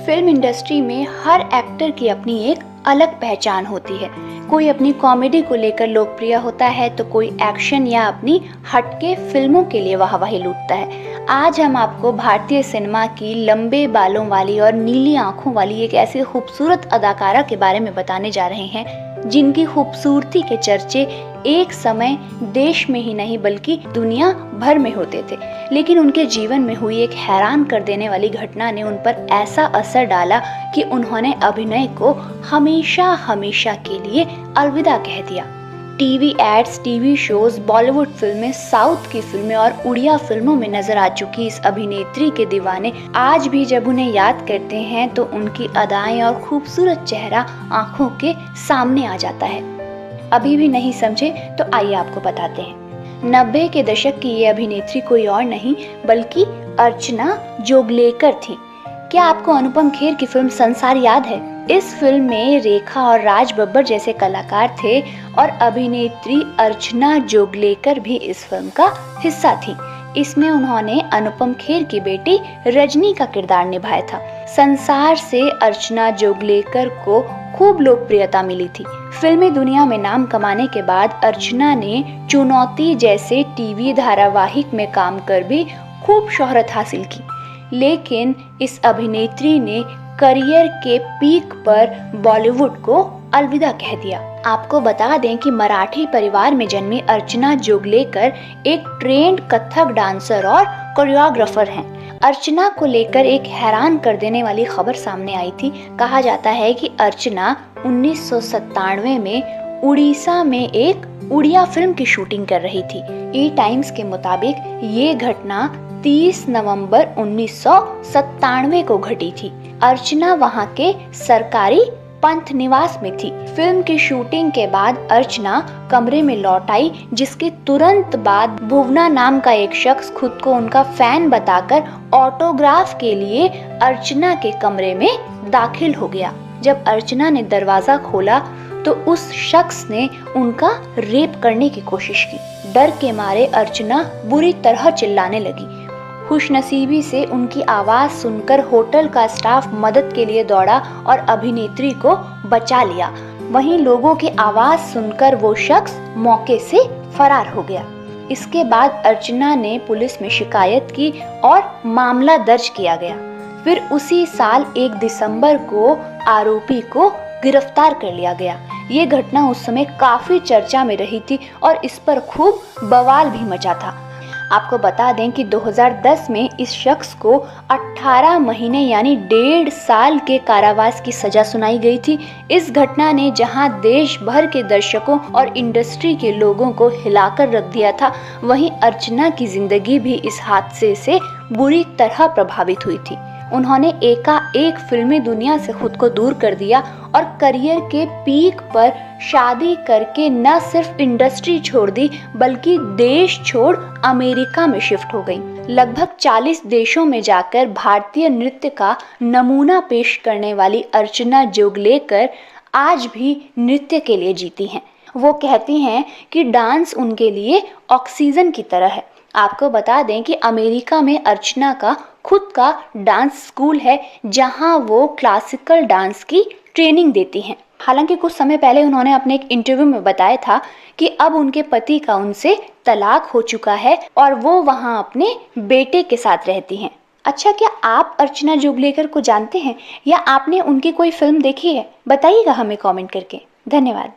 Film industry में हर actor की अपनी एक अलग पहचान होती है। कोई अपनी कॉमेडी को लेकर लोकप्रिय होता है तो कोई एक्शन या अपनी हटके फिल्मों के लिए वाहवाही लूटता है। आज हम आपको भारतीय सिनेमा की लंबे बालों वाली और नीली आंखों वाली एक ऐसी खूबसूरत अदाकारा के बारे में बताने जा रहे हैं जिनकी खूबसूरती के चर्चे एक समय देश में ही नहीं बल्कि दुनिया भर में होते थे। लेकिन उनके जीवन में हुई एक हैरान कर देने वाली घटना ने उन पर ऐसा असर डाला कि उन्होंने अभिनय को हमेशा हमेशा के लिए अलविदा कह दिया। TV ads, TV shows, Bollywood फिल्में, साउथ की फिल्में और उड़िया फिल्मों में नजर आ चुकी इस अभिनेत्री के दीवाने आज भी जब उन्हें याद करते हैं तो उनकी अदाएं और खूबसूरत चेहरा आंखों के सामने आ जाता है। अभी भी नहीं समझे तो आइए आपको बताते हैं। 90 के दशक की ये अभिनेत्री कोई और नहीं बल्कि अर्चना जोगलेकर थी। क्या आपको अनुपम खेर की फिल्म संसार याद है? इस फिल्म में रेखा और राज बब्बर जैसे कलाकार थे और अभिनेत्री अर्चना जोगलेकर भी इस फिल्म का हिस्सा थी। इसमें उन्होंने अनुपम खेर की बेटी रजनी का किरदार निभाया था। संसार से अर्चना जोगलेकर को खूब लोकप्रियता मिली थी। फिल्मी दुनिया में नाम कमाने के बाद अर्चना ने चुनौती जैसे टीवी धारावाहिक में काम कर भी खूब शोहरत हासिल की। लेकिन इस अभिनेत्री ने करियर के पीक पर बॉलीवुड को अलविदा कह दिया। आपको बता दें कि मराठी परिवार में जन्मी अर्चना जोगलेकर एक ट्रेंड कथक डांसर और कोरियोग्राफर हैं। अर्चना को लेकर एक हैरान कर देने वाली खबर सामने आई थी। कहा जाता है कि अर्चना 1997 में उड़ीसा में एक उड़िया फिल्म की शूटिंग कर रही थी। ई टाइम्स के मुताबिक ये घटना 30 नवंबर 1997 को घटी थी। अर्चना वहां के सरकारी पंथ निवास में थी। फिल्म की शूटिंग के बाद अर्चना कमरे में लौट आई, जिसके तुरंत बाद भुवना नाम का एक शख्स खुद को उनका फैन बताकर ऑटोग्राफ के लिए अर्चना के कमरे में दाखिल हो गया। जब अर्चना ने दरवाजा खोला तो उस शख्स ने उनका रेप करने की कोशिश की। डर के मारे अर्चना बुरी तरह चिल्लाने लगी। खुशनसीबी से उनकी आवाज सुनकर होटल का स्टाफ मदद के लिए दौड़ा और अभिनेत्री को बचा लिया। वहीं लोगों की आवाज सुनकर वो शख्स मौके से फरार हो गया। इसके बाद अर्चना ने पुलिस में शिकायत की और मामला दर्ज किया गया। फिर उसी साल 1 दिसंबर को आरोपी को गिरफ्तार कर लिया गया। ये घटना उस समय काफी चर्चा में रही थी और इस पर खूब बवाल भी मचा था। आपको बता दें कि 2010 में इस शख्स को 18 महीने यानी 1.5 साल के कारावास की सजा सुनाई गई थी। इस घटना ने जहां देश भर के दर्शकों और इंडस्ट्री के लोगों को हिलाकर रख दिया था, वहीं अर्चना की जिंदगी भी इस हादसे से बुरी तरह प्रभावित हुई थी। उन्होंने एकाएक फिल्मी दुनिया से खुद को दूर कर दिया और करियर के पीक पर शादी करके न सिर्फ इंडस्ट्री छोड़ दी बल्कि देश छोड़ अमेरिका में शिफ्ट हो गई। लगभग 40 देशों में जाकर भारतीय नृत्य का नमूना पेश करने वाली अर्चना जोगलेकर आज भी नृत्य के लिए जीती हैं। वो कहती हैं कि डांस उनके लिए ऑक्सीजन की तरह है। आपको बता दें कि अमेरिका में अर्चना का खुद का डांस स्कूल है जहां वो क्लासिकल डांस की ट्रेनिंग देती हैं। हालांकि कुछ समय पहले उन्होंने अपने एक इंटरव्यू में बताया था कि अब उनके पति का उनसे तलाक हो चुका है और वो वहां अपने बेटे के साथ रहती हैं। अच्छा, क्या आप अर्चना जोगलेकर को जानते हैं या आपने उनकी कोई फिल्म देखी है? बताइएगा हमें कमेंट करके। धन्यवाद।